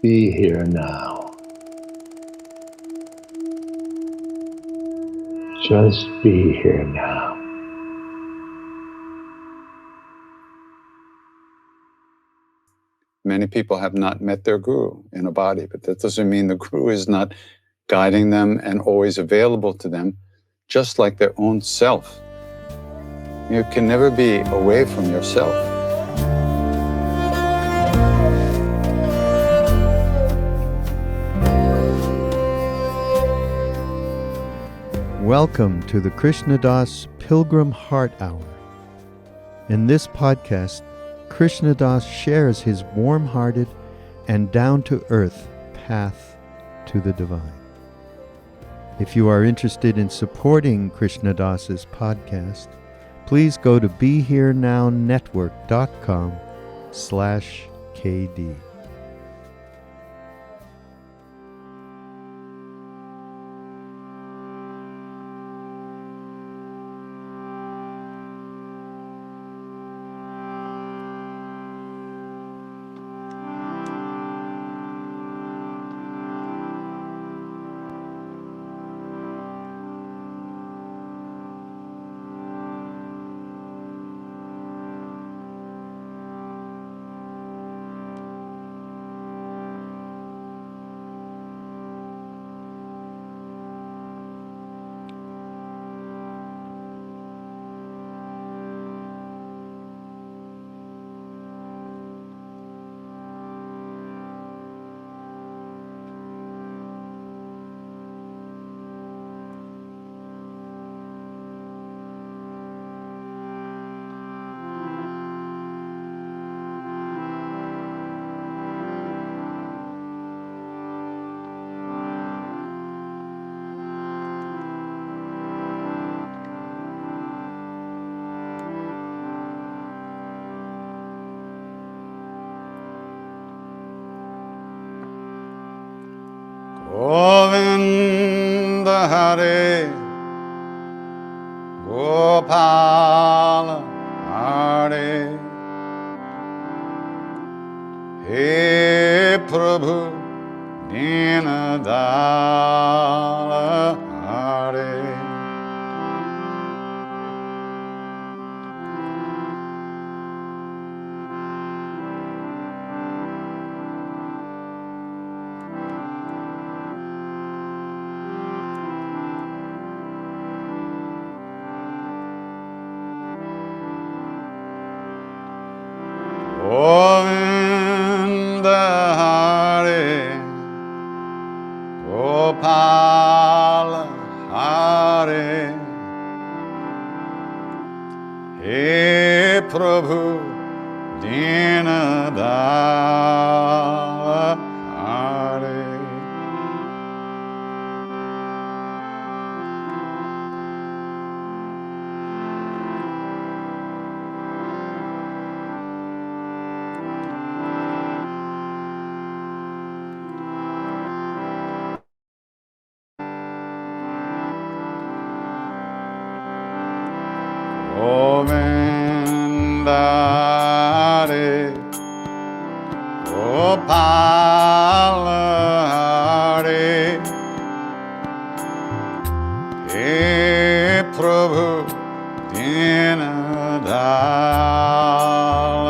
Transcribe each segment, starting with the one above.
Be here now. Just be here now. Many people have not met their guru in a body, but that doesn't mean the guru is not guiding them and always available to them, just like their own self. You can never be away from yourself. Welcome to the Krishna Das Pilgrim Heart Hour. In this podcast, Krishna Das shares his warm-hearted and down-to-earth path to the divine. If you are interested in supporting Krishna Das's podcast, please go to BeHereNowNetwork.com/KD. Govinda Hare Gopala Hare He Prabhu Dinadala Hare Govinda Hare Gopala Hare He Prabhu Dinadala Hare Govinda Hare Gopala Hare He Prabhu Dinadala Hare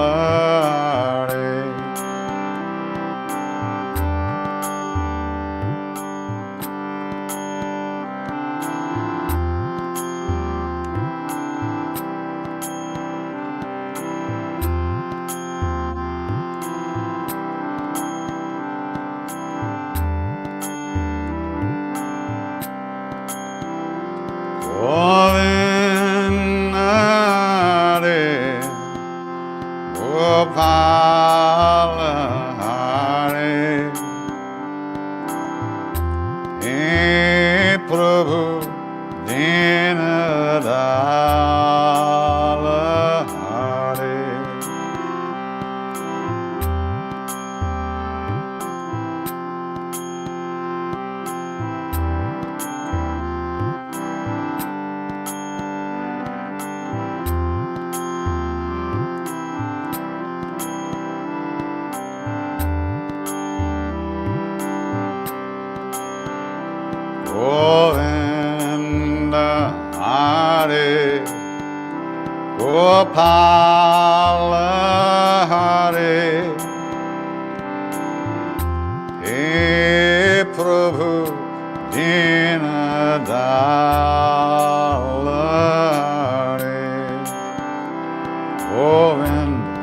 Govinda Hare Gopala Hare He Prabhu Dinadala Hare Govinda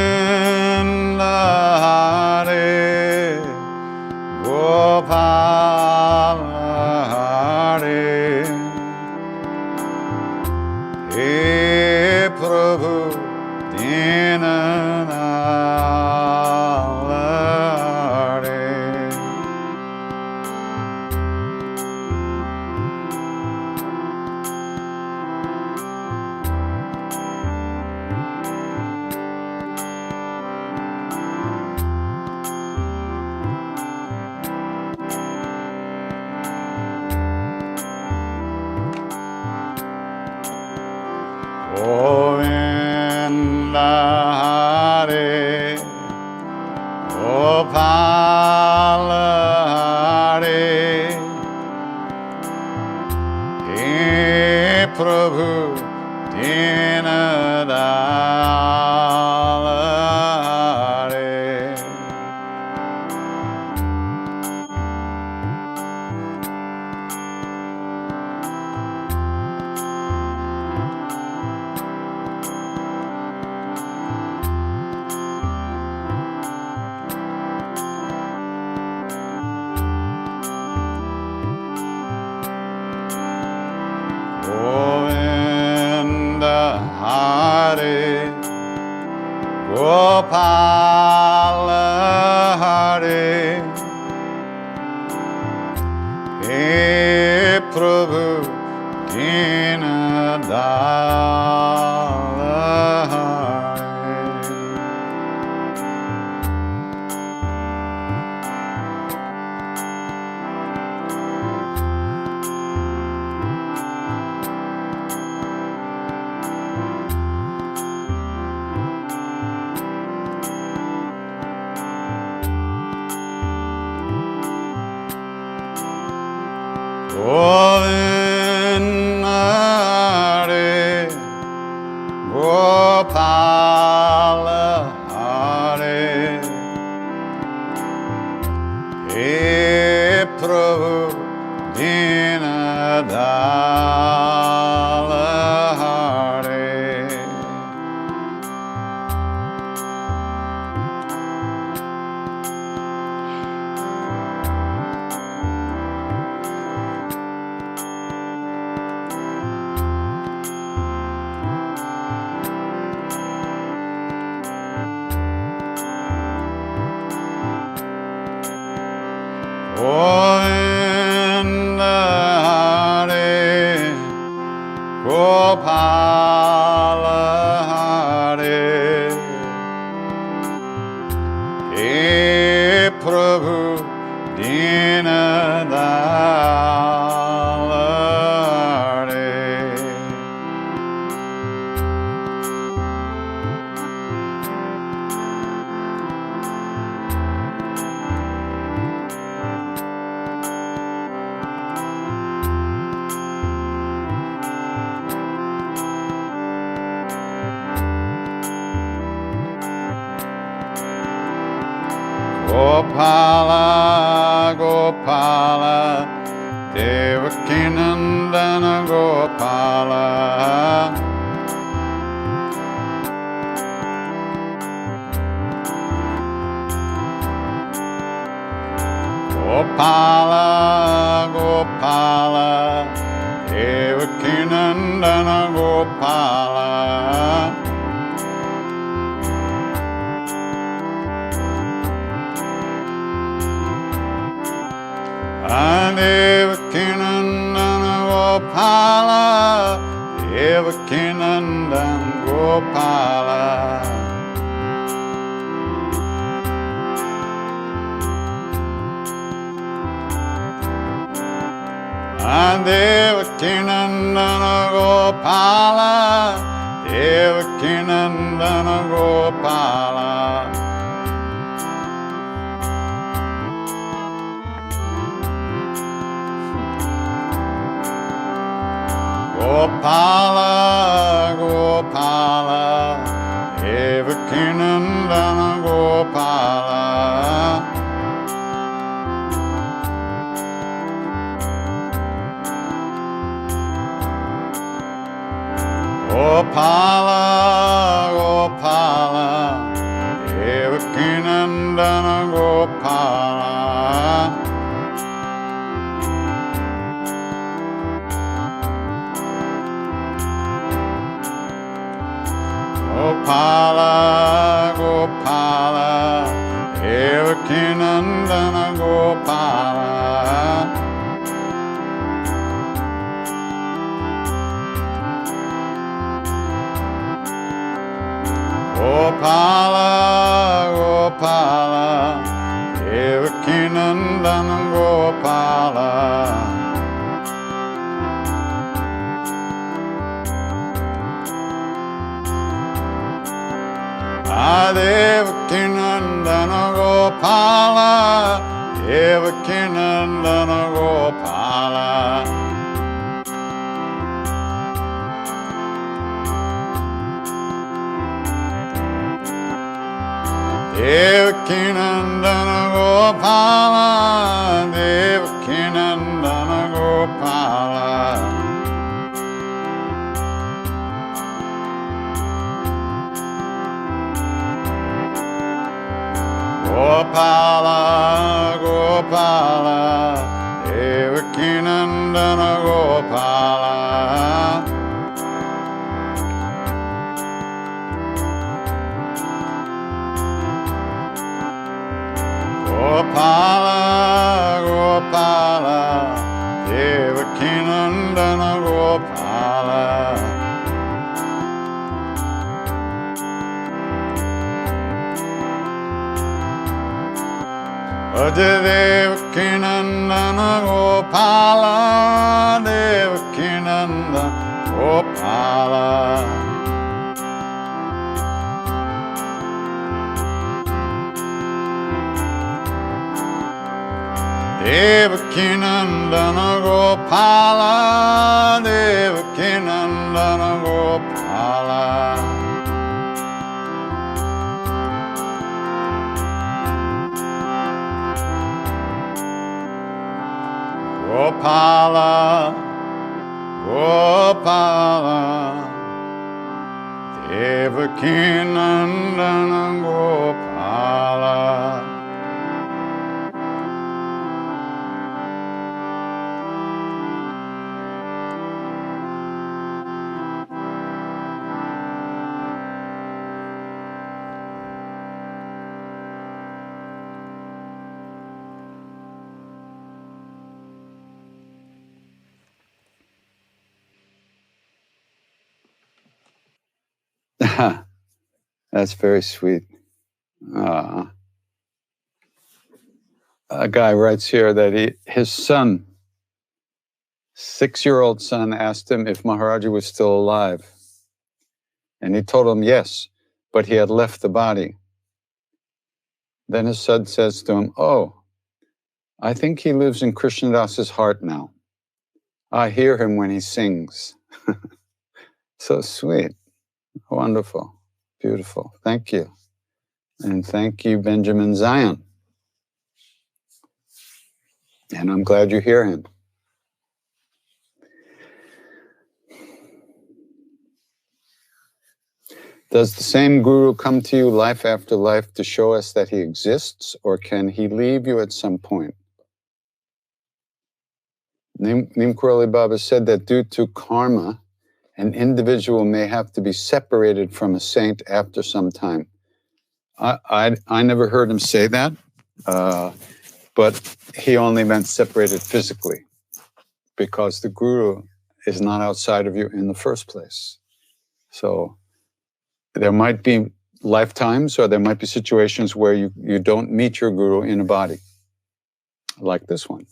Govinda Hare Gopala Hare He Prabhu Dinanala Hare Govinda Hare Gopala Hare He Prabhu Dinadala Hare Govinda Hare Gopala Hare He Prabhu Dinadala Hare Govinda Hare Gopala Hare He Prabhu Dinadala Hare Govinda Hare Gopala Hare He Prabhu Dinadala Hare Gopala Gopala Devakinandana Gopala Gopala Gopala Devakinandana Gopala Devakinandana Gopala Devakinandana Gopala Devaki Nandana Gopala, Devaki Nandana Gopala. Gopala, Gopala, Devaki Nandana Gopala. Gopala, Gopala, Devaki Nandana Gopala. Gopala, Gopala, Devaki Nandana Gopala. Gopala, Gopala, Devaki Nandana Gopala. Devaki Nandana Gopala, Devaki Nandana Gopala. Devaki Nandana Gopala, Devaki Nandana Gopala. Gopala, Gopala, Devaki Nandana Gopala. Gopala, Gopala, Devaki Nandana Gopala. Devaki Nandana Gopala, Devaki Nandana Gopala. Devaki Nandana Gopala, Devaki Nandana Gopala. Gopala, Gopala, Devaki Nandana Gopala. That's very sweet. A guy writes here that his son, 6-year-old son, asked him if Maharaj-ji was still alive. And he told him yes, but he had left the body. Then his son says to him, "Oh, I think he lives in Krishna Das's heart now. I hear him when he sings." So sweet. Wonderful. Beautiful. Thank you. And thank you, Benjamin Zion. And I'm glad you hear him. Does the same guru come to you life after life to show us that he exists, or can he leave you at some point? Neem Karoli Baba said that due to karma, an individual may have to be separated from a saint after some time. I never heard him say that, but he only meant separated physically, because the guru is not outside of you in the first place. So there might be lifetimes, or there might be situations where you don't meet your guru in a body, like this one.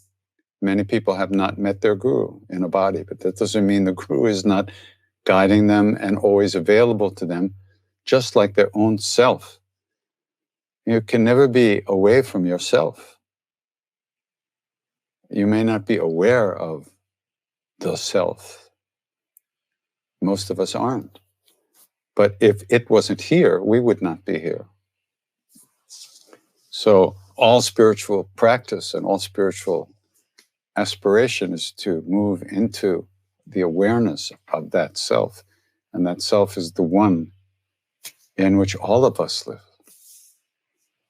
Many people have not met their guru in a body, but that doesn't mean the guru is not guiding them and always available to them, just like their own self. You can never be away from yourself. You may not be aware of the self. Most of us aren't. But if it wasn't here, we would not be here. So all spiritual practice and all spiritual aspiration is to move into the awareness of that self. And that self is the one in which all of us live.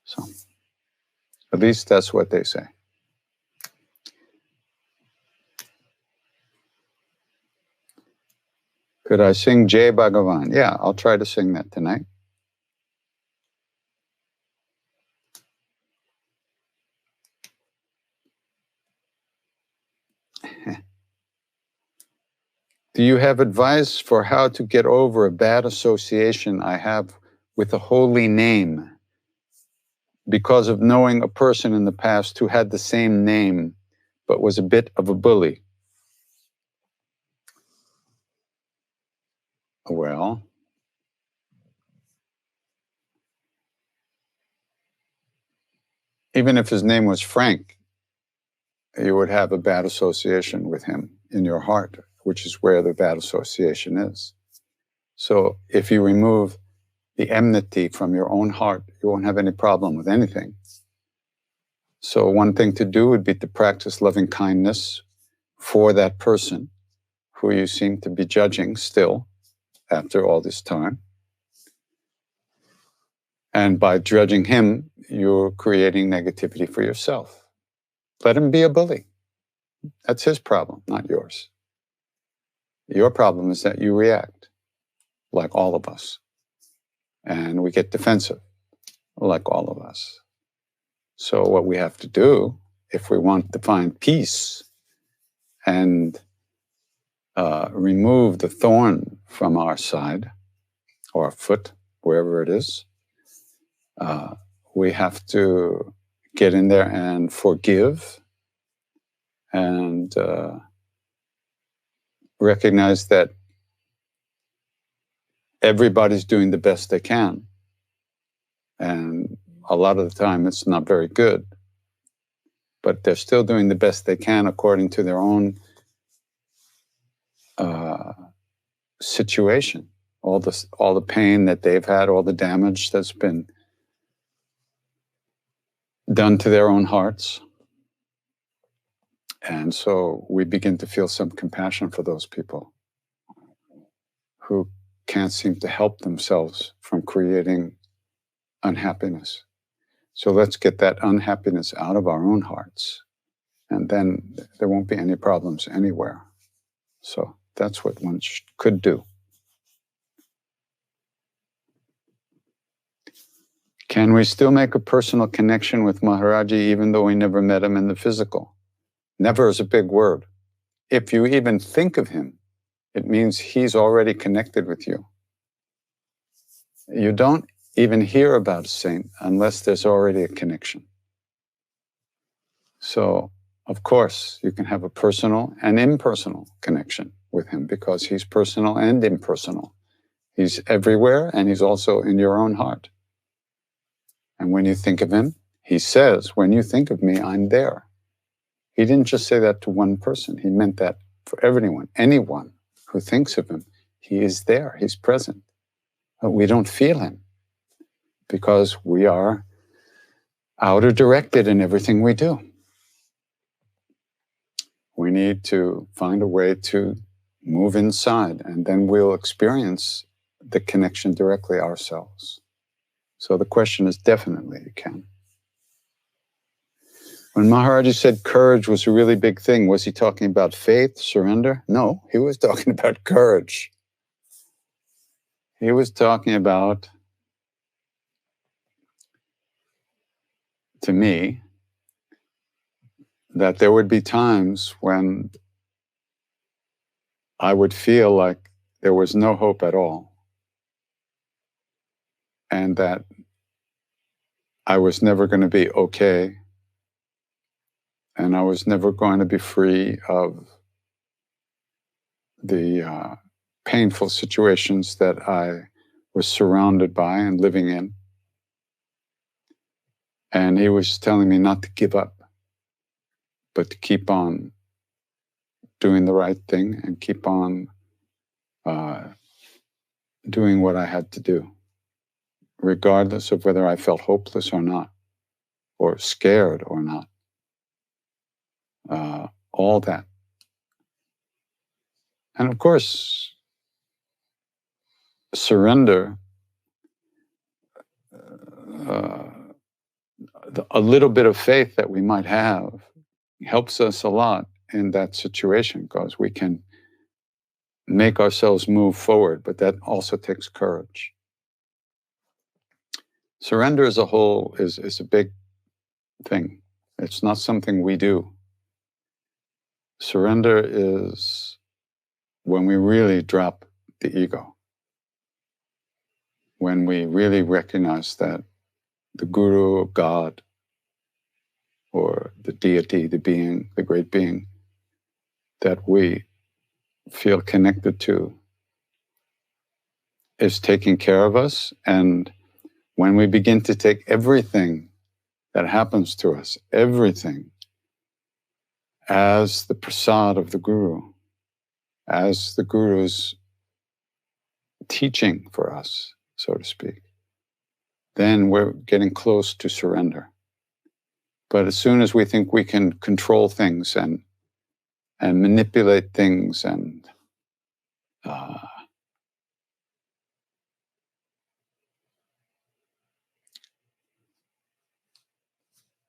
So at least that's what they say. Could I sing Jaya Bhagavan? Yeah, I'll try to sing that tonight. Do you have advice for how to get over a bad association I have with a holy name because of knowing a person in the past who had the same name but was a bit of a bully? Well, even if his name was Frank, you would have a bad association with him in your heart, which is where the bad association is. So if you remove the enmity from your own heart, you won't have any problem with anything. So one thing to do would be to practice loving kindness for that person who you seem to be judging still after all this time. And by judging him, you're creating negativity for yourself. Let him be a bully. That's his problem, not yours. Your problem is that you react, like all of us. And we get defensive, like all of us. So what we have to do, if we want to find peace and remove the thorn from our side, or our foot, wherever it is, we have to get in there and forgive and recognize that everybody's doing the best they can. And a lot of the time it's not very good, but they're still doing the best they can according to their own situation. All the pain that they've had, all the damage that's been done to their own hearts. And so we begin to feel some compassion for those people who can't seem to help themselves from creating unhappiness. So let's get that unhappiness out of our own hearts, and then there won't be any problems anywhere. So that's what one could do. Can we still make a personal connection with Maharaj-ji even though we never met him in the physical? Never is a big word. If you even think of him, it means he's already connected with you. You don't even hear about a saint unless there's already a connection. So, of course, you can have a personal and impersonal connection with him because he's personal and impersonal. He's everywhere and he's also in your own heart. And when you think of him, he says, when you think of me, I'm there. He didn't just say that to one person. He meant that for everyone, anyone who thinks of him, he is there, he's present. But we don't feel him because we are outer directed in everything we do. We need to find a way to move inside, and then we'll experience the connection directly ourselves. So the question is definitely you can. When Maharaj-ji said courage was a really big thing, was he talking about faith, surrender? No, he was talking about courage. He was talking about, to me, that there would be times when I would feel like there was no hope at all, and that I was never going to be okay, And I was never going to be free of the painful situations that I was surrounded by and living in. And he was telling me not to give up, but to keep on doing the right thing and keep on doing what I had to do, regardless of whether I felt hopeless or not, or scared or not. All that. And of course, surrender, a little bit of faith that we might have helps us a lot in that situation, because we can make ourselves move forward, but that also takes courage. Surrender as a whole is a big thing. It's not something we do. Surrender is when we really drop the ego, when we really recognize that the Guru or God or the deity, the being, the great being that we feel connected to is taking care of us. And when we begin to take everything that happens to us, everything, as the prasad of the Guru, as the Guru's teaching for us, so to speak, then we're getting close to surrender. But as soon as we think we can control things and manipulate things and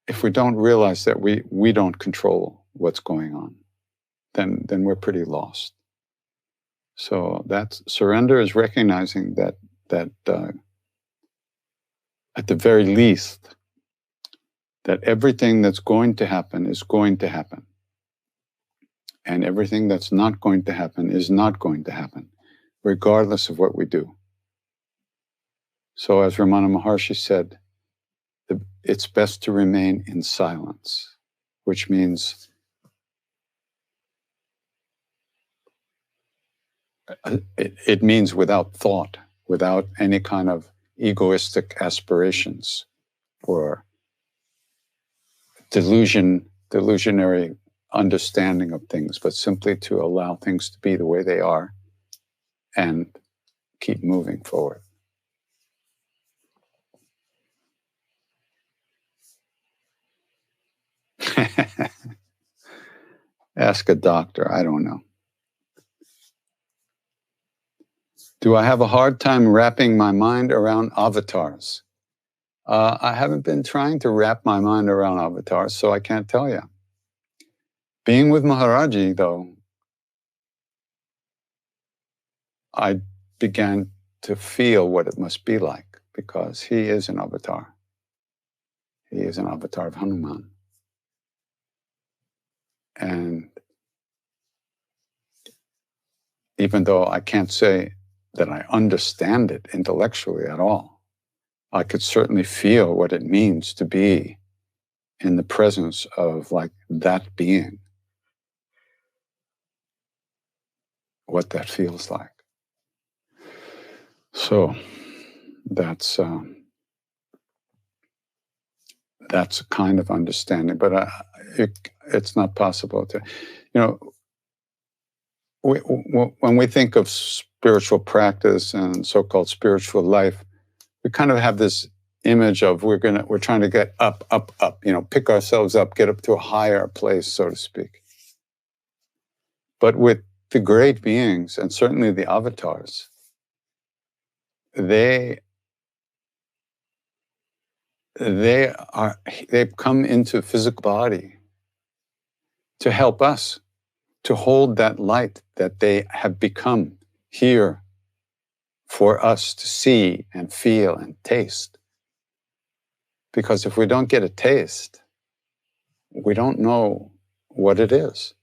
if we don't realize that we don't control what's going on, then we're pretty lost. So that's surrender, is recognizing that at the very least, that everything that's going to happen is going to happen. And everything that's not going to happen is not going to happen, regardless of what we do. So as Ramana Maharshi said, it's best to remain in silence, which means it means without thought, without any kind of egoistic aspirations or delusionary understanding of things, but simply to allow things to be the way they are and keep moving forward. Ask a doctor, I don't know. Do I have a hard time wrapping my mind around avatars? I haven't been trying to wrap my mind around avatars, so I can't tell you. Being with Maharaj-ji, though, I began to feel what it must be like, because he is an avatar. He is an avatar of Hanuman. And even though I can't say that I understand it intellectually at all, I could certainly feel what it means to be in the presence of like that being, what that feels like. So that's a kind of understanding, but it's not possible to, when we think of spiritual practice and so-called spiritual life, we kind of have this image of we're trying to get up, pick ourselves up, get up to a higher place, so to speak. But with the great beings, and certainly the avatars, they've come into physical body to help us to hold that light that they have become here for us to see and feel and taste. Because if we don't get a taste, we don't know what it is.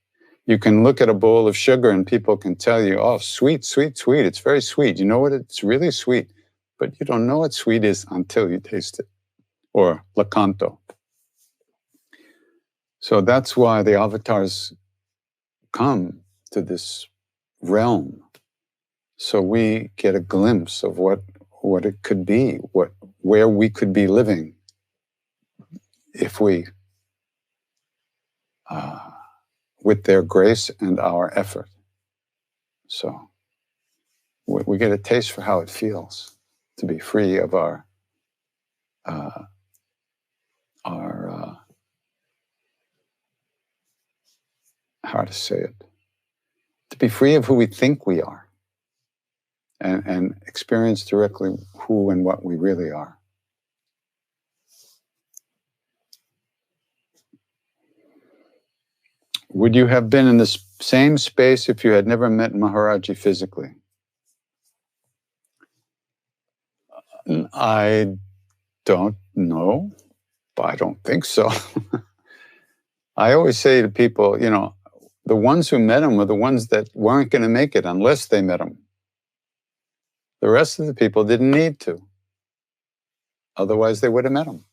You can look at a bowl of sugar and people can tell you, oh, sweet, sweet, sweet. It's very sweet. You know what? It's really sweet. But you don't know what sweet is until you taste it. Or lakanto. So that's why the avatars come to this realm, so we get a glimpse of what it could be, where we could be living if we, with their grace and our effort. So we get a taste for how it feels to be free of our how to say it, to be free of who we think we are, and experience directly who and what we really are. Would you have been in the same space if you had never met Maharaj-ji physically? I don't know, but I don't think so. I always say to people, the ones who met him were the ones that weren't going to make it unless they met him. The rest of the people didn't need to. Otherwise, they would have met him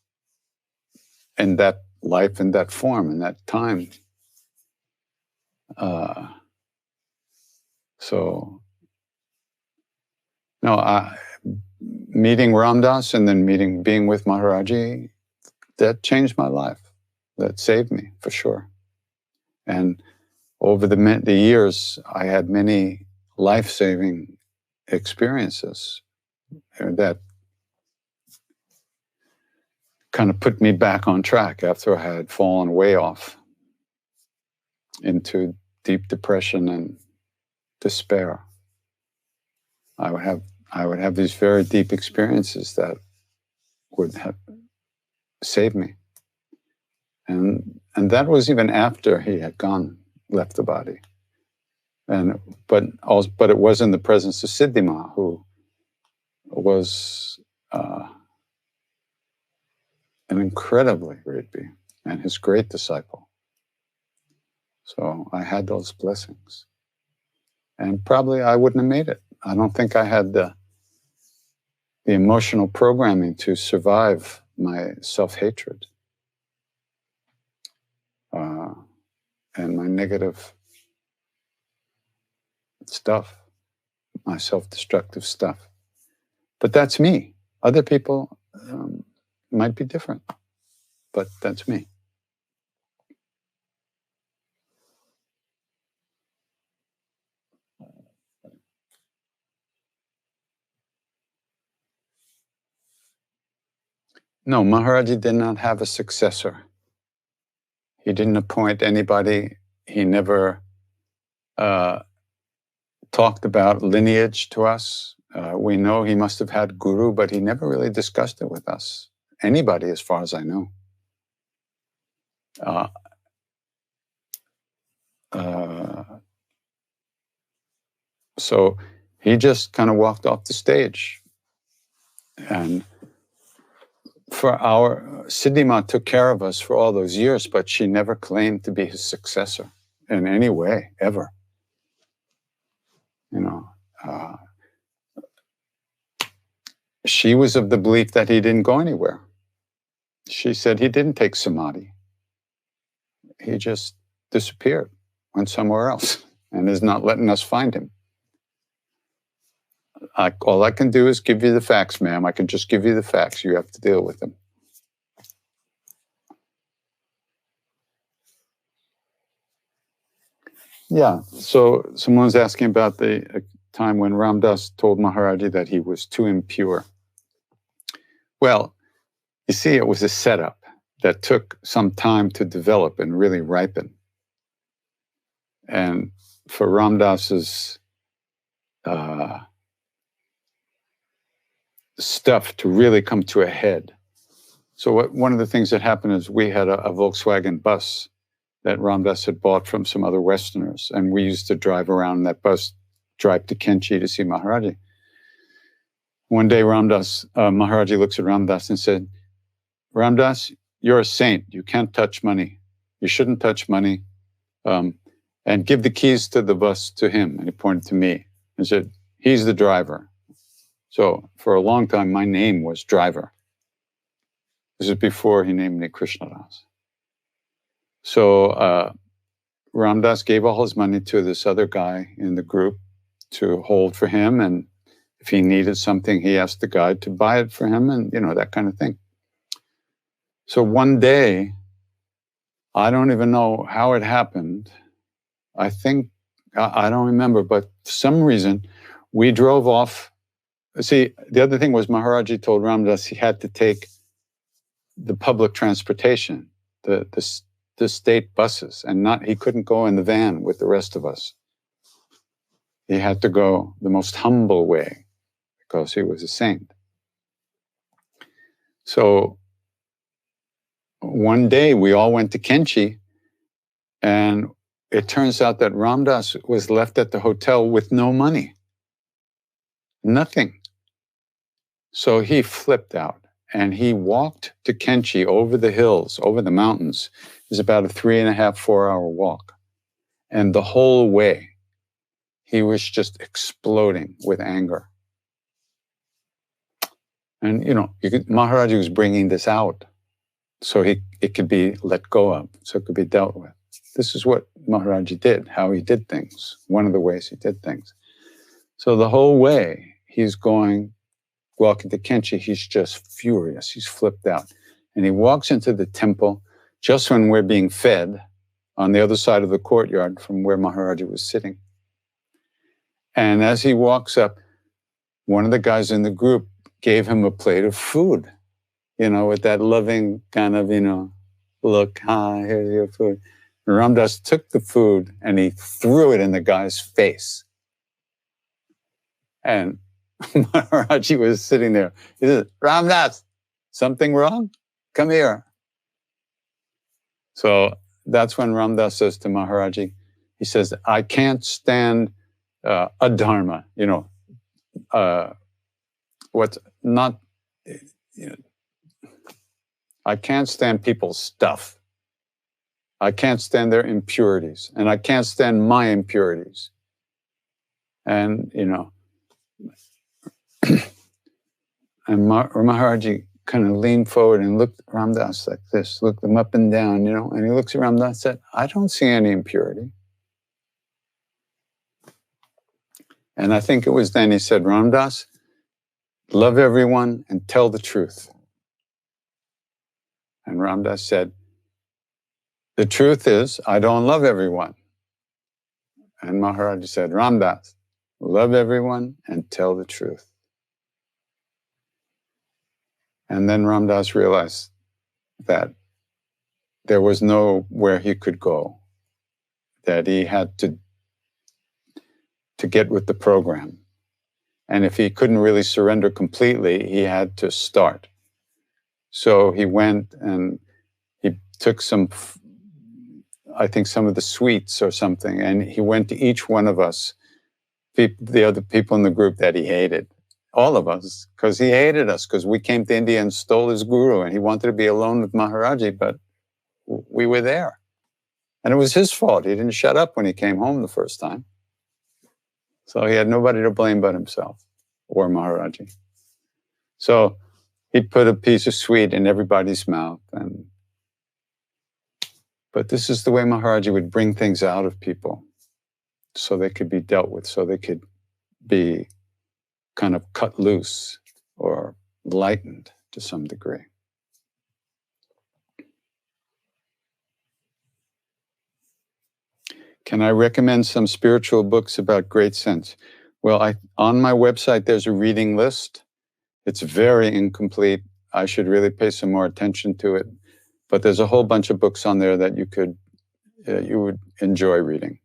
in that life, in that form, in that time. Meeting Ramdas and then being with Maharaj-ji, that changed my life. That saved me, for sure. And over the years, I had many life-saving experiences that kind of put me back on track after I had fallen way off into deep depression and despair. I would have these very deep experiences that would have saved me. And that was even after he had left the body. But it was in the presence of Siddhima, who was an incredibly great being and his great disciple. So I had those blessings. And probably I wouldn't have made it. I don't think I had the emotional programming to survive my self-hatred and my negative stuff, my self-destructive stuff. But that's me. Other people might be different, but that's me. No, Maharaj-ji did not have a successor. He didn't appoint anybody. He never talked about lineage to us. We know he must have had guru, but he never really discussed it with us. Anybody, as far as I know. So he just kind of walked off the stage. And Siddhima took care of us for all those years, but she never claimed to be his successor in any way, ever. She was of the belief that he didn't go anywhere. She said he didn't take samadhi. He just disappeared, went somewhere else, and is not letting us find him. All I can do is give you the facts, ma'am. I can just give you the facts. You have to deal with them. Yeah, so someone's asking about the time when Ramdas told Maharaj-ji that he was too impure. Well, you see, it was a setup that took some time to develop and really ripen. And for Ramdas's stuff to really come to a head. So one of the things that happened is we had a Volkswagen bus that Ramdas had bought from some other Westerners, and we used to drive around in that bus, drive to Kenchi to see Maharaj-ji. One day Maharaj-ji looks at Ramdas and said, Ramdas, you're a saint. You can't touch money. You shouldn't touch money. And give the keys to the bus to him. And he pointed to me and said, he's the driver. So for a long time, my name was Driver. This is before he named me Krishna Das. So Ram Dass gave all his money to this other guy in the group to hold for him. And if he needed something, he asked the guy to buy it for him and, that kind of thing. So one day, I don't even know how it happened. I think, I don't remember, but for some reason, we drove off. See, the other thing was Maharaj-ji told Ram Dass he had to take the public transportation, the state buses, and he couldn't go in the van with the rest of us. He had to go the most humble way because he was a saint. So one day we all went to Kenchi, and it turns out that Ram Dass was left at the hotel with no money. Nothing. So he flipped out and he walked to Kenchi over the hills, over the mountains. It was about a 3.5, 4 hour walk. And the whole way, he was just exploding with anger. And, Maharaj-ji was bringing this out so it could be let go of, so it could be dealt with. This is what Maharaj-ji did, how he did things, one of the ways he did things. So the whole way, he's walking to Kenchi, he's just furious. He's flipped out. And he walks into the temple just when we're being fed on the other side of the courtyard from where Maharaj-ji was sitting. And as he walks up, one of the guys in the group gave him a plate of food, with that loving kind of, look, hi, here's your food. And Ram Dass took the food and he threw it in the guy's face. And Maharaj-ji was sitting there. He said, Ram Dass, something wrong? Come here. So that's when Ram Dass says to Maharaj-ji, he says, I can't stand adharma, what's not, I can't stand people's stuff. I can't stand their impurities, and I can't stand my impurities. And, and Maharaj-ji kind of leaned forward and looked at Ram Dass like this, looked him up and down, and he looks at Ram Dass and said, I don't see any impurity. And I think it was then he said, Ram Dass, love everyone and tell the truth. And Ram Dass said, the truth is, I don't love everyone. And Maharaj said, Ram Dass, love everyone and tell the truth. And then Ram Dass realized that there was nowhere he could go, that he had to get with the program. And if he couldn't really surrender completely, he had to start. So he went and he took some of the sweets or something, and he went to each one of us, the other people in the group that he hated, all of us, because he hated us, because we came to India and stole his guru, and he wanted to be alone with Maharaj-ji, but we were there. And it was his fault. He didn't shut up when he came home the first time. So he had nobody to blame but himself or Maharaj-ji. So he put a piece of sweet in everybody's mouth. But this is the way Maharaj-ji would bring things out of people so they could be dealt with, so they could be kind of cut loose or lightened to some degree. Can I recommend some spiritual books about great sense? Well, on my website, there's a reading list. It's very incomplete. I should really pay some more attention to it. But there's a whole bunch of books on there that you would enjoy reading.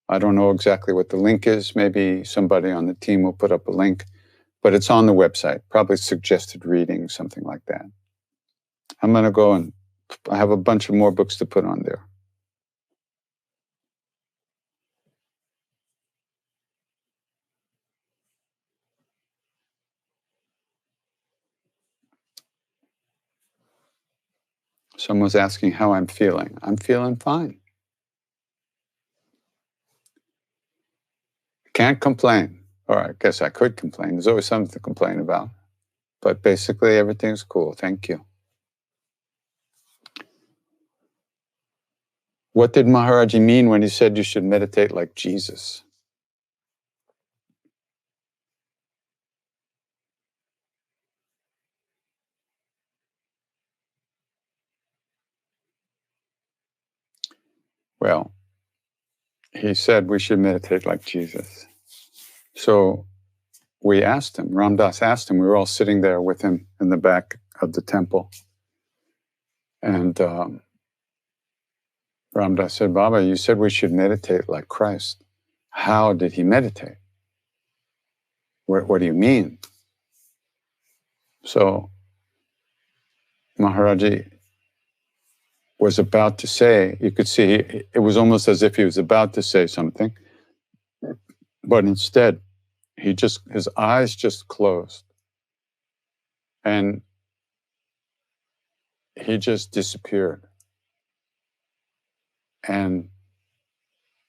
I don't know exactly what the link is. Maybe somebody on the team will put up a link, but it's on the website, probably suggested reading, something like that. I'm going to go and I have a bunch of more books to put on there. Someone's asking how I'm feeling. I'm feeling fine. Can't complain. Or I guess I could complain. There's always something to complain about. But basically, everything's cool. Thank you. What did Maharaj-ji mean when he said you should meditate like Jesus? Well, he said we should meditate like Jesus. So we asked him, Ram Dass asked him, we were all sitting there with him in the back of the temple. And Ram Dass said, Baba, you said we should meditate like Christ. How did he meditate? What do you mean? So Maharaj-ji was about to say, you could see, it was almost as if he was about to say something, but instead, his eyes just closed. And he just disappeared. And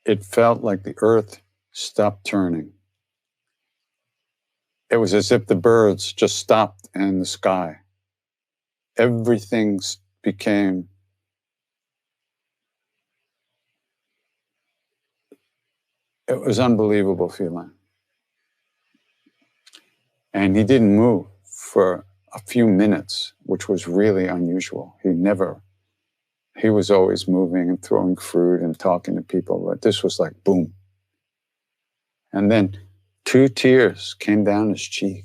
it felt like the earth stopped turning. It was as if the birds just stopped in the sky. Everything became it was unbelievable feeling. And he didn't move for a few minutes, which was really unusual. He was always moving and throwing fruit and talking to people, but this was like boom. And then 2 tears came down his cheek.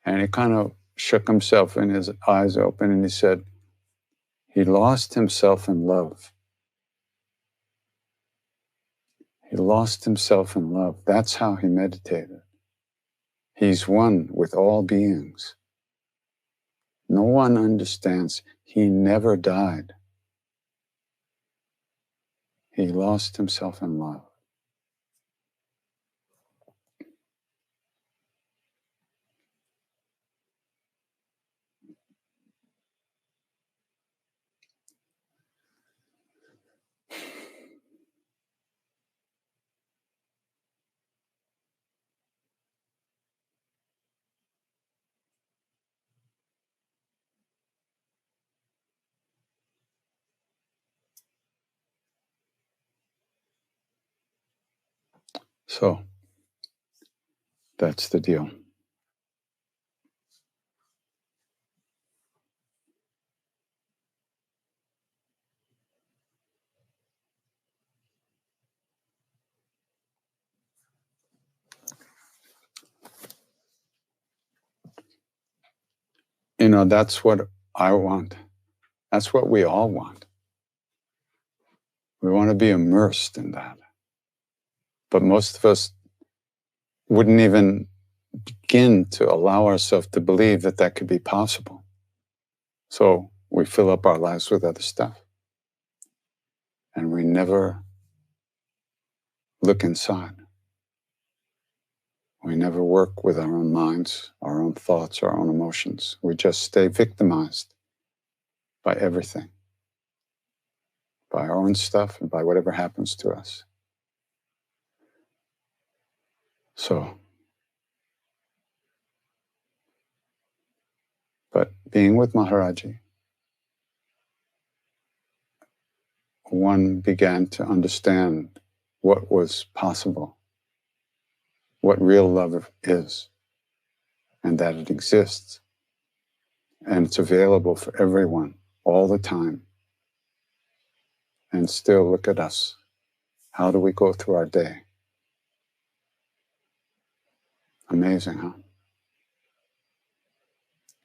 And he kind of shook himself and his eyes open and he said, he lost himself in love. He lost himself in love. That's how he meditated. He's one with all beings. No one understands. He never died. He lost himself in love. So, that's the deal. You know, that's what I want. That's what we all want. We want to be immersed in that. But most of us wouldn't even begin to allow ourselves to believe that that could be possible. So we fill up our lives with other stuff. And we never look inside. We never work with our own minds, our own thoughts, our own emotions. We just stay victimized by everything, by our own stuff and by whatever happens to us. So, but being with Maharaj-ji, one began to understand what was possible, what real love is, and that it exists, and it's available for everyone all the time. And still, look at us. How do we go through our day? Amazing, huh?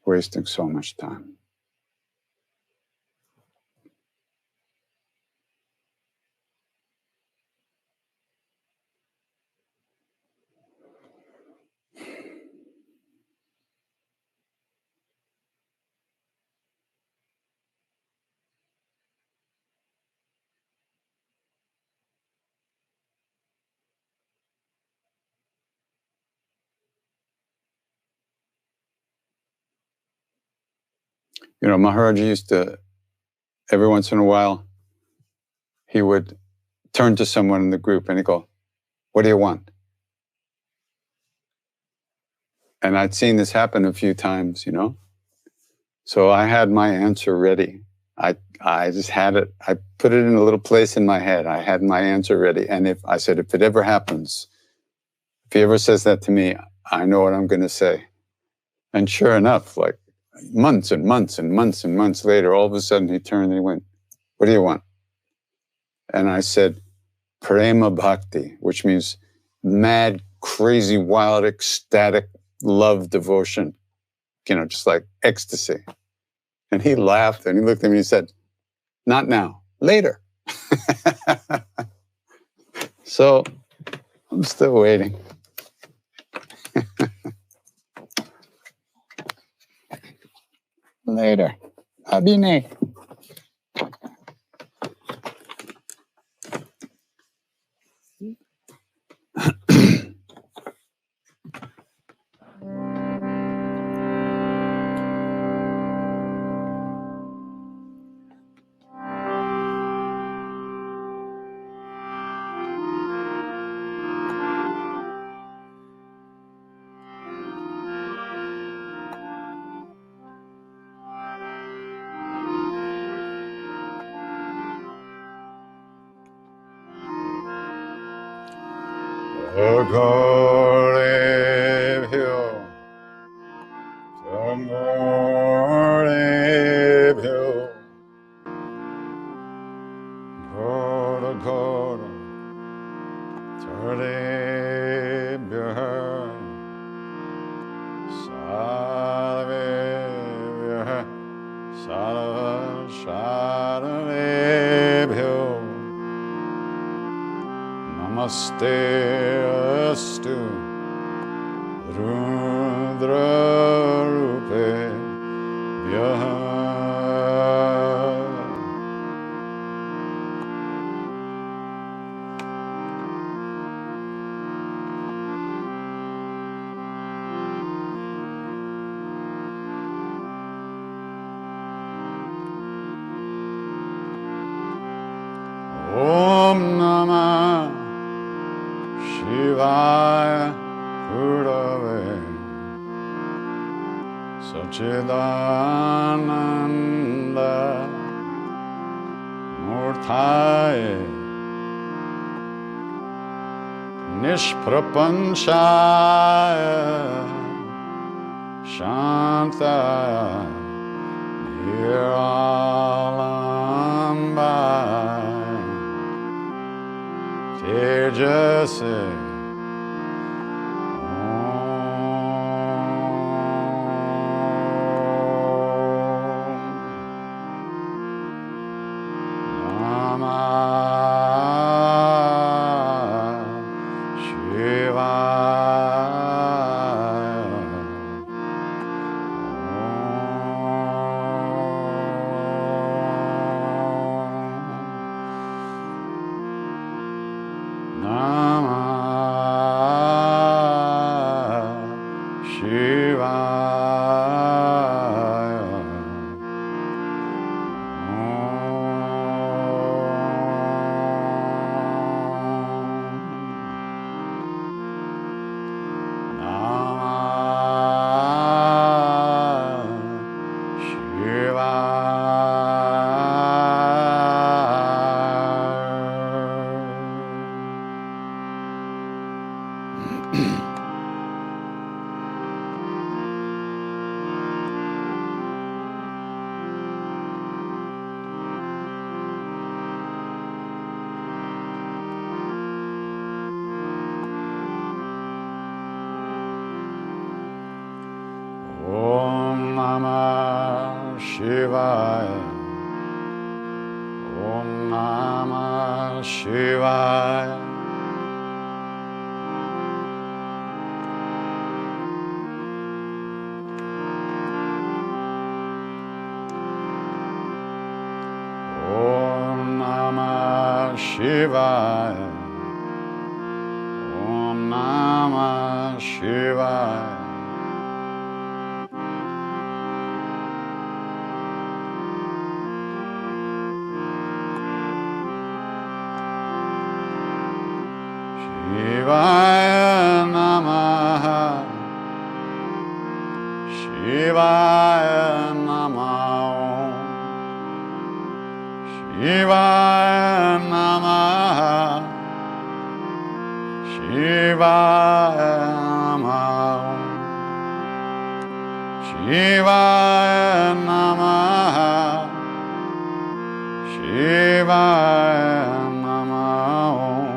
Wasting so much time. You know, Maharaj-ji used to, every once in a while, he would turn to someone in the group and he'd go, "What do you want?" And I'd seen this happen a few times, you know. So I had my answer ready. I just had it. I put it in a little place in my head. I had my answer ready. And if it ever happens, if he ever says that to me, I know what I'm going to say. And sure enough, like months and months and months and months later, all of a sudden he turned and he went, "What do you want?" And I said, "Prema Bhakti," which means mad, crazy, wild, ecstatic love, devotion, just like ecstasy. And he laughed and he looked at me and he said, "Not now, later." So I'm still waiting. Later. Abhine. Namaste astu Rudra Rupe Vyaha. Om Namah Shivaya Gurave Sachidananda Murtaye Nishprapanchaya Shantaya Niralambaya Tejase Om Namah Shivaya. Om Namah Shivaya. Om Namah Shivaya. Om Namah Shivaya. Shivaya Namaha. Shivaya Namaha. Shivaya Namaha, Shivaya Namaha, Shivaya Namaha, Shivaya Namaha,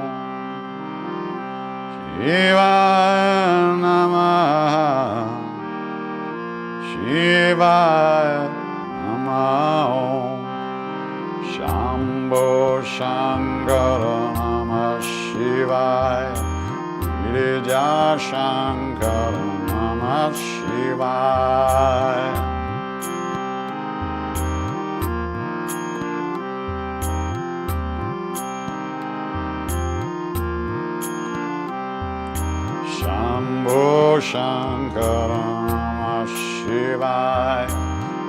Shivaya Namaha, Shivaya Namaha. Shambho Shankara Namah Shivaya, Girija Shankara Namah Shivaya. Shambho Shankara Namah Shivaya,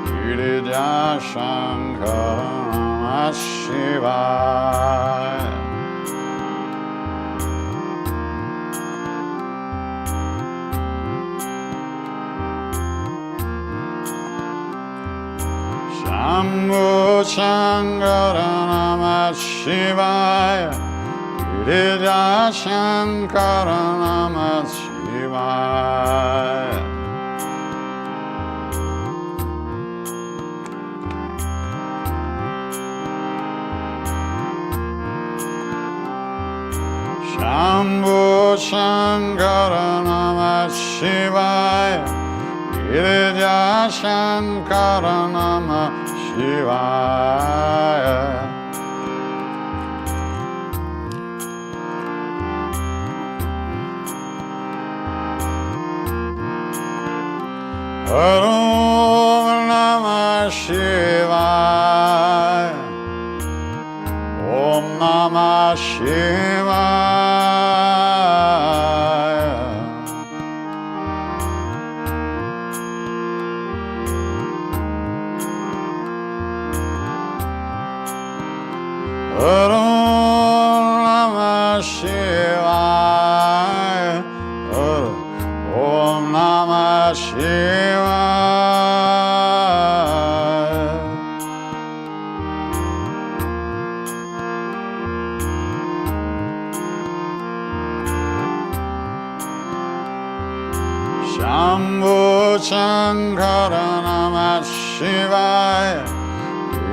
Girija Shankara Namah Shivaya. Shambho Shankara Namah Shivaya, Girija Shankara Namah Shivaya. Shambho Shankara Namah Shivaya, Girija Shankara Namah Shivaya. Om Namah Shivaya, Om Namah Shivaya. Om Namah Shivaya, Om Namah Shivaya. Shambho Shankara Namah Shivaya,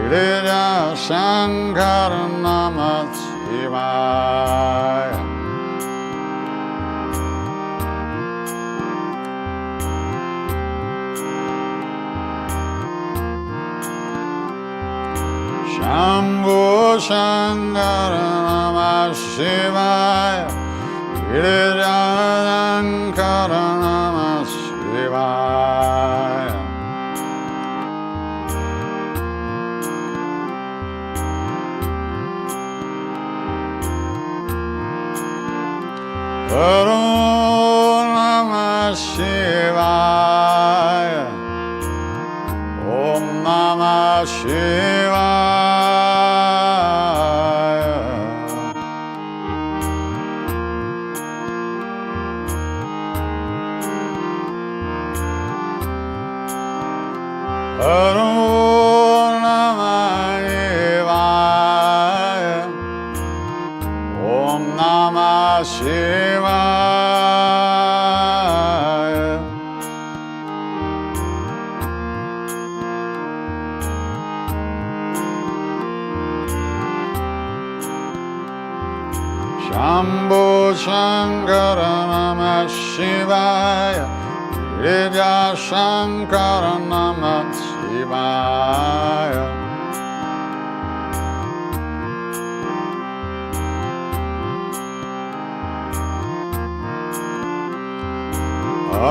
Girija Shankara Namah Shivaya. Shambho Shankara Namah Shivaya, Girija Shankara Namah Shivaya. Om Namah Shivaya, Om Namah Shivaya. Om Namah Shivaya, Om Namah Shivaya. Shambho Shankara Namah Shivaya, Girija Shankara Namah Shivaya.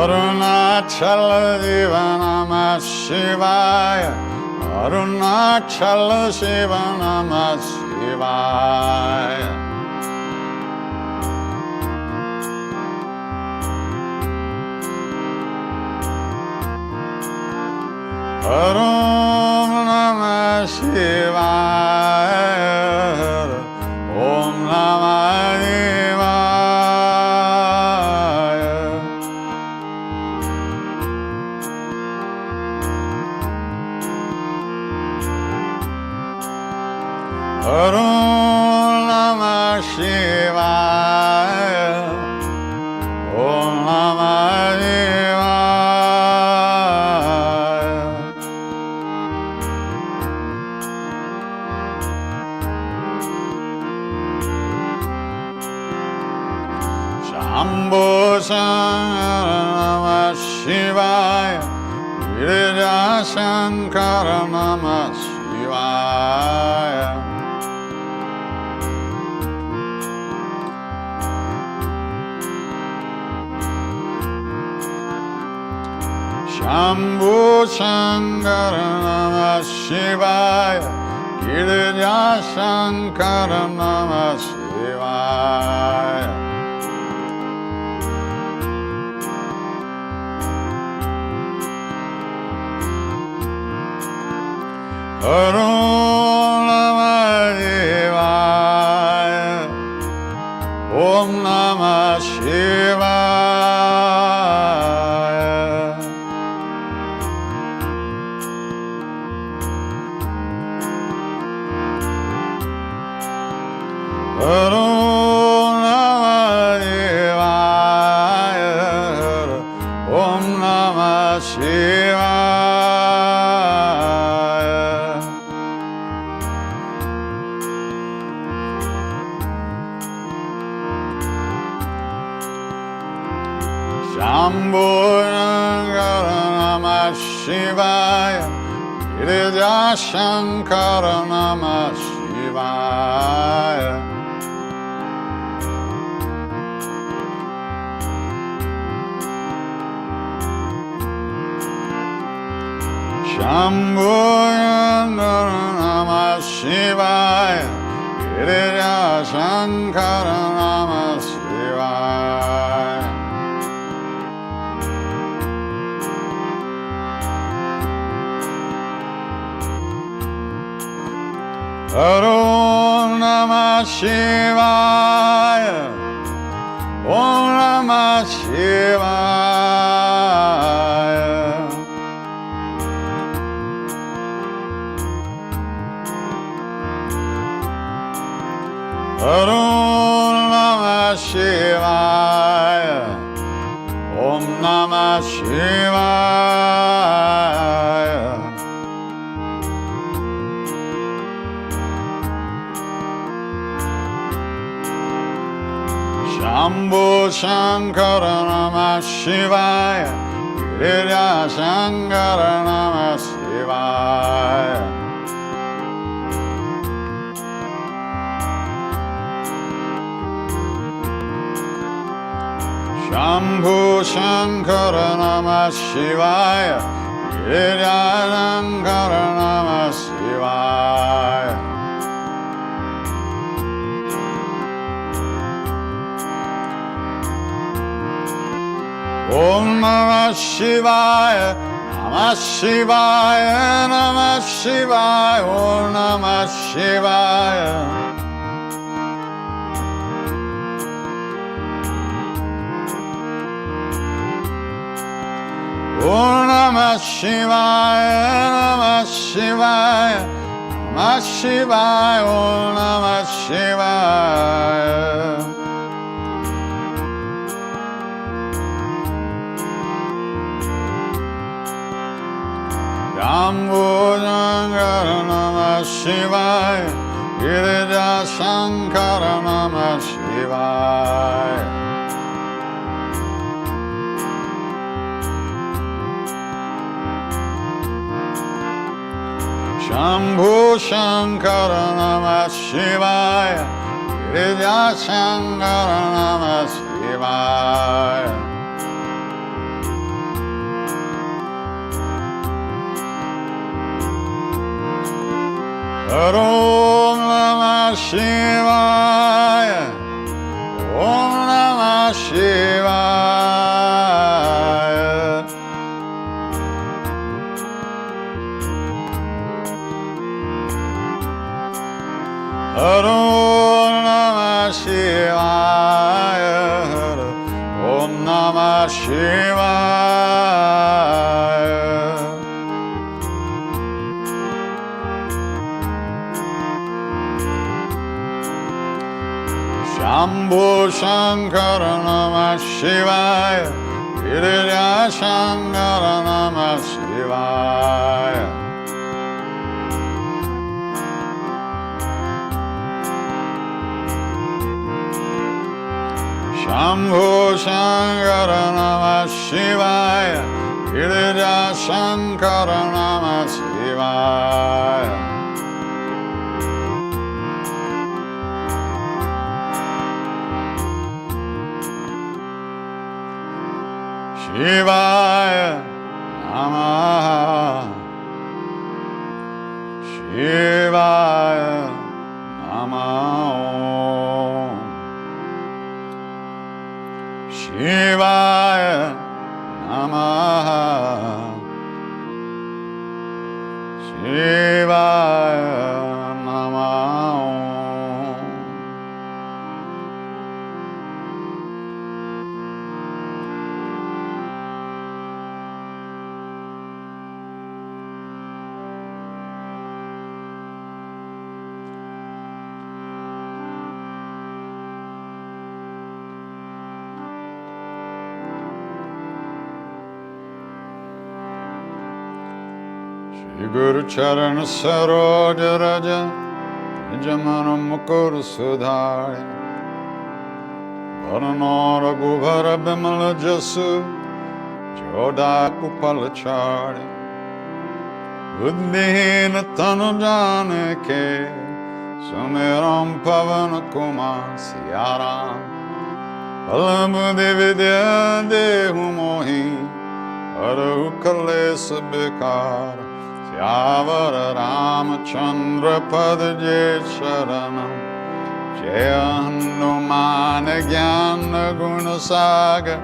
Arunachala Shiva Namah Shivaya, Arunachala Shiva Namah Shivaya. Om Namah Shivaya, Om Namah Shivaya. Om Namah Shivaya. Om Namah Shivaya. Shambho Shankara Namah Shivaya. Girija Shankara Namah Shivaya. Shambho Shankara Namah Shivaya. Girija Shankara Namah Shivaya. Om Namah Shivaya. Om Namah Shivaya. Om Namah Shivaya. Om Namah Shivaya. Shambho Shankara Namah Shivaya. Girija Shankara Namah Shivaya. Shambho Shankara Namah Shivaya. Girija Shankara Namah Shivaya. Om Namah Shivaya. Om Namah Shivaya. Om Namah Shivaya. Om Namah Shivaya. Shambho Shankara Namah Shivaya. Girija Shankara Namah Shivaya. Shambho Shankara Namah Shivaya. Girija Shankara Namah Shivaya. Om Namah Shivaya. Namah Shivaya. Namah Shivaya. Om Namah Shivaya. Om Namah Shivaya. Namah Shivaya. Namah Shivaya. Om Namah Shivaya. Shambho Shankara Namah Shivaya. Girija Shankara Namah Shivaya. Shambho Shankara Namah Shivaya. Girija Shankara Namah Shivaya. Om Namah Shivaya. Om Namah Shivaya. Om Namah Shivaya. Om Namah Shivaya. Shambho Shankara Namah Shivaya, Girija Shankara Namah Shivaya. Shambho Shankara Namah Shivaya, Girija Shankara Namah Shivaya. Shivaya Namah, Shivaya Namah, Shivaya Namah, Shivaya Namah. Guru Charana Saroja Raja Nijamana Mukur Sudhari Varanora Gubhara Bimala Jasu Joda Kupalachari Buddhina Tanu Janake Sumeram Pavana Kumar Siyaram Palamudi Vidya Dehu Mohi Aru Kale Sabikara Syavara Ramachandra Padaje Sharanam Jaya Hanumana Gyana Gunasaga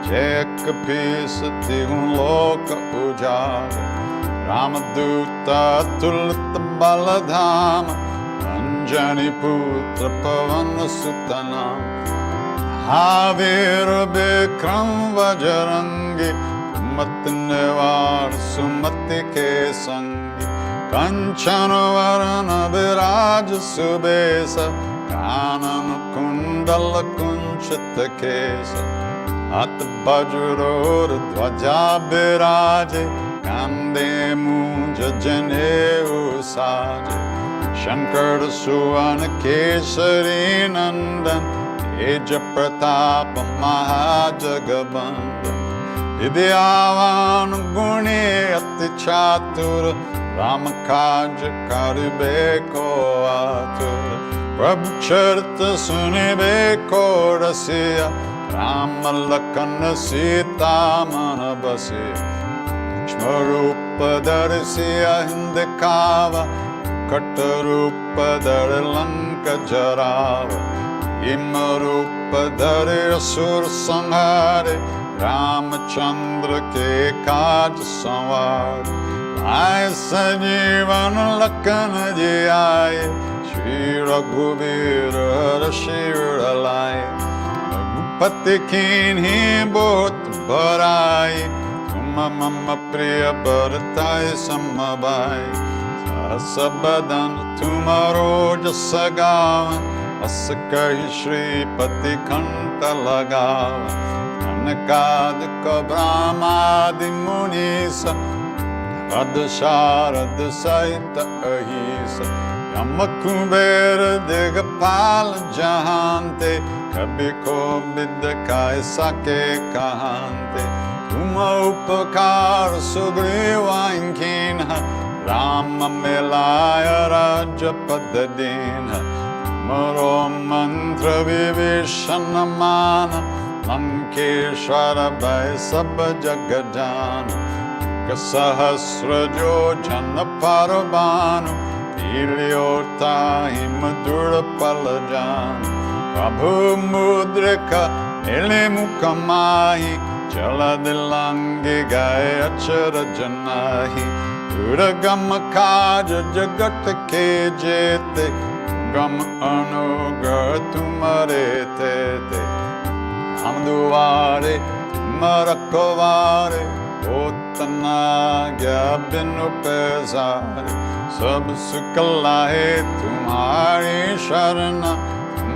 Jaya Kapisati Loka Ujaga Ramaduta Tulita Baladhama Anjani Putra Pavana Sutanam Havira Bikram Vajarangi Matnevar Sumati Ke Sangi Kanchana Varana Viraj Subesa Kanan Kundala Kunchita Kesa At Bajuro Dvaja Biraje Kande Muja Jane Usaje Shankar Suana Kesari Nandan Teja Pratap Mahajagabandan Vidyavan Guni Ati Chatur Ramakaj Karibeko Atur Prabhu Charita Sunibeko Rasiya Ramalakana Sita Manabasiya Shmarupa Darisiya Hindikava Katarupa Darilanka Jarava Imarupa Dari Asur Sanghare Ramachandra ke kaj sanwar Aay sajivan lakana ji aaye Shri Raghuvir Rashir alai Ragupati kinhi bahut bharai Tuma mama priya bhartai samabai Sasabadan tumaro jasagavan Asakahi Shri Pati Kanta lagavan Nakadika Brahmadi Munisa Radha Saita Ahisa Yamakumbera Digapala Jahante Kabiko Bidakai Sake Kahante Tuma Upakara Sugriva Inkinha Rama Melaya Raja Padadina Maro Mantra Vivishana Lankeshwara Bhai Sabha Jagadana Kasahasra Jojana Parabhanu Iliota Himadura Palajana Prabhu Mudrika Nilimukamahi Jaladilangi Gaya Achara Janahi Duragama Kaja Jagata Kejete Gam Anugar Tumare Tete Amduare Marakovare Otanagya Binu Pesare Sab Sukalahe Tumhari Sharana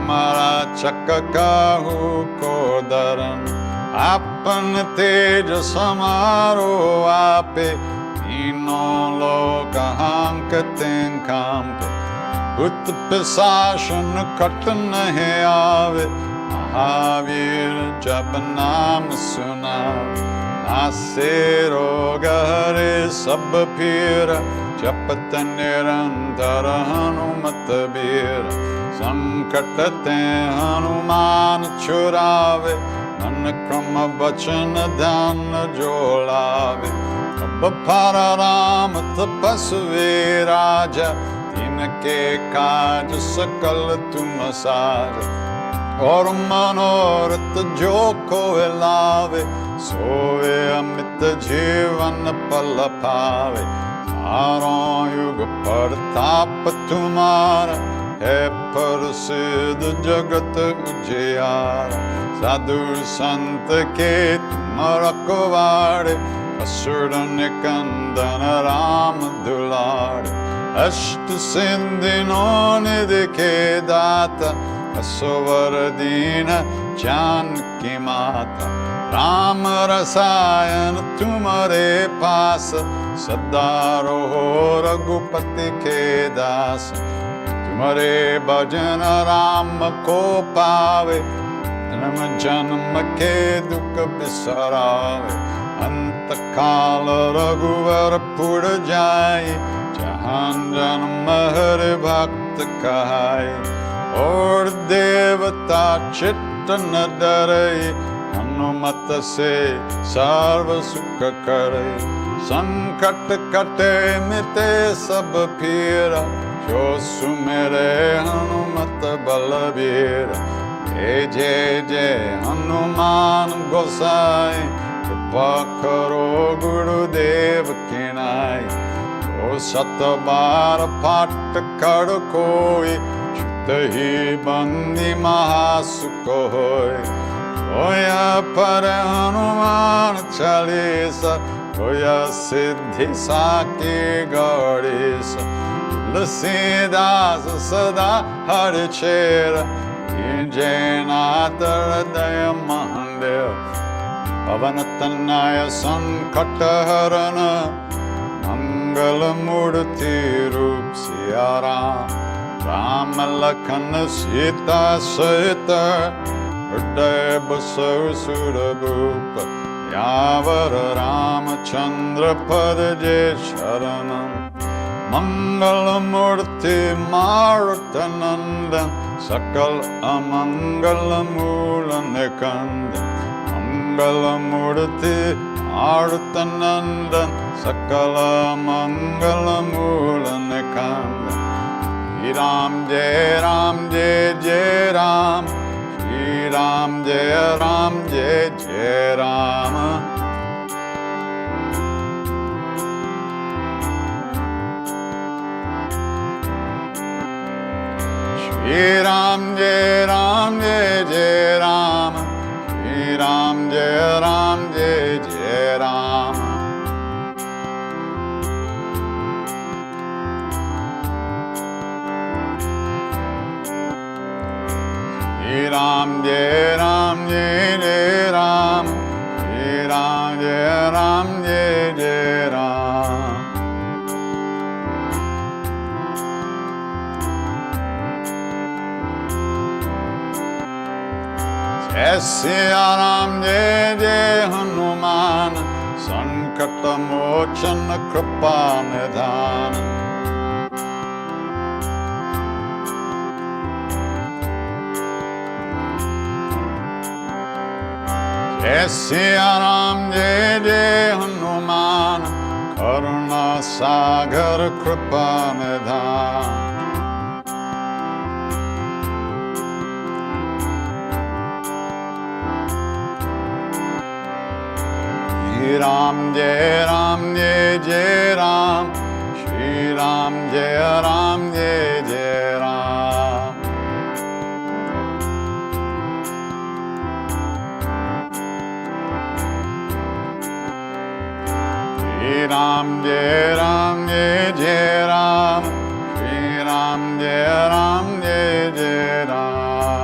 तुम्हारा चक्काहू को दरन अपन तेज समारो आपे तीनों लोग हांकते कांपे भूत पिशाचन cut नहीं आवे महावीर जब नाम सुना नासे रोग हरे सब पीर जपत निरंतर हनुमत बीर संकट ते हनुमान छुड़ावे मन क्रम वचन ध्यान जोड़ावे अब पर राम तपस्वी राजा तिनके काज सकल तुम साज और मनोरथ जो कोई लावे सोए अमित जीवन पल पावे चारों युग प्रताप तुम्हारा है प्रसिद्ध जगत उजियारा साधु संत के तुम रखवारे असुर निकंदन राम दुलारे अष्ट सिंधियों निधि के दाता असवर दीन जानकी माता राम रसायन तुम्हारे पास सदा रहो रघुपति के दास तुम्हारे भजन राम को पावे जन्म जन्म के दुख बिसरावे अंत काल रघुवर पुर जाए जहाँ जन्म हर भक्त कहाए और देवता चित्त न डरे हनुमत से सर्व सुख करे संकट कटे मिटे सब पीरा जो सुमेरे हनुमत बलबीर जय जय जय हनुमान गोसाई कृपा करो गुरुदेव की नाई ओ सत बार पाठ कर कोई ही बंदी महासुख होय होया पर हनुमान चालीसा होया सिद्धि साकी गणेश तुलसीदास सदा हर चेर जयनाथ हृदय महादेव पवन तनय संकट हरन मंगल मूर्ति रूप सिया राम राम लखन सीता सहित हृदय बसो सुरभूप यावर रामचंद्र पद जे शरणम मंगल मूर्ति मारुत नंदन सकल अमंगल मूल निकंद मंगल मूर्ति मारुत नंदन सकल मंगल मूल निकंद राम जय जय राम श्री राम जय राम श्री राम जय जय राम श्री राम जय Ram Shri Ram Jai Ram Jai Jai Ram Shri Ram Jai Ram Jai Jai Ram Jai Siya Ram Jai Jai Hanuman Sankata Mochana Kripa Nidhana Jai Siya Ram Jai Jai Hanuman Karuna Sagar Kripa Nidhan Shri Ram Jai Jai Ram Shri Ram Jai Jai Ram Shri Ram Jai Jai Ram Shri Ram Jai Jai Ram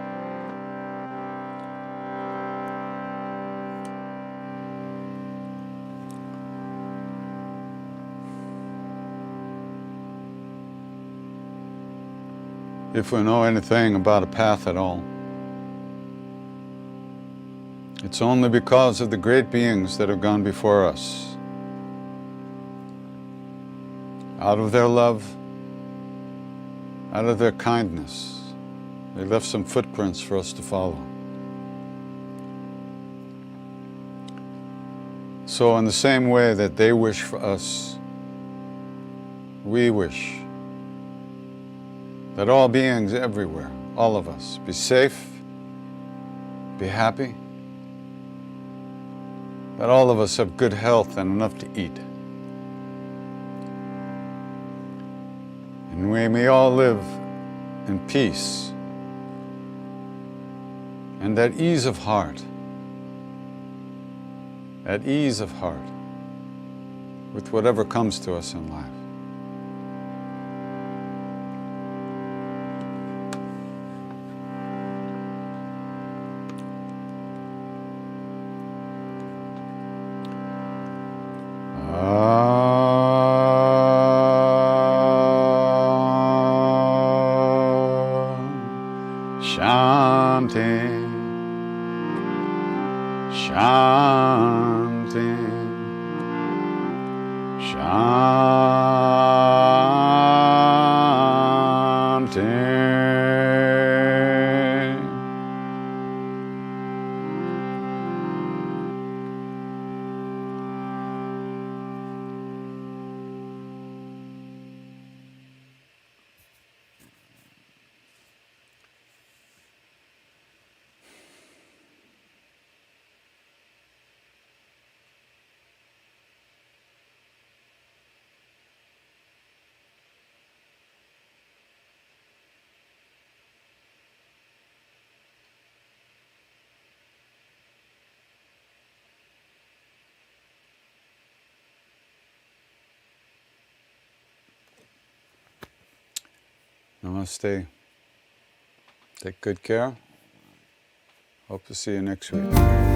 if we know anything about a path at all, it's only because of the great beings that have gone before us. Out of their love, out of their kindness, they left some footprints for us to follow. So in the same way that they wish for us, we wish that all beings everywhere, all of us, be safe, be happy, that all of us have good health and enough to eat. And we may all live in peace and at ease of heart, with whatever comes to us in life. Shanti, Shanti, Shanti. Namaste. Take good care. Hope to see you next week.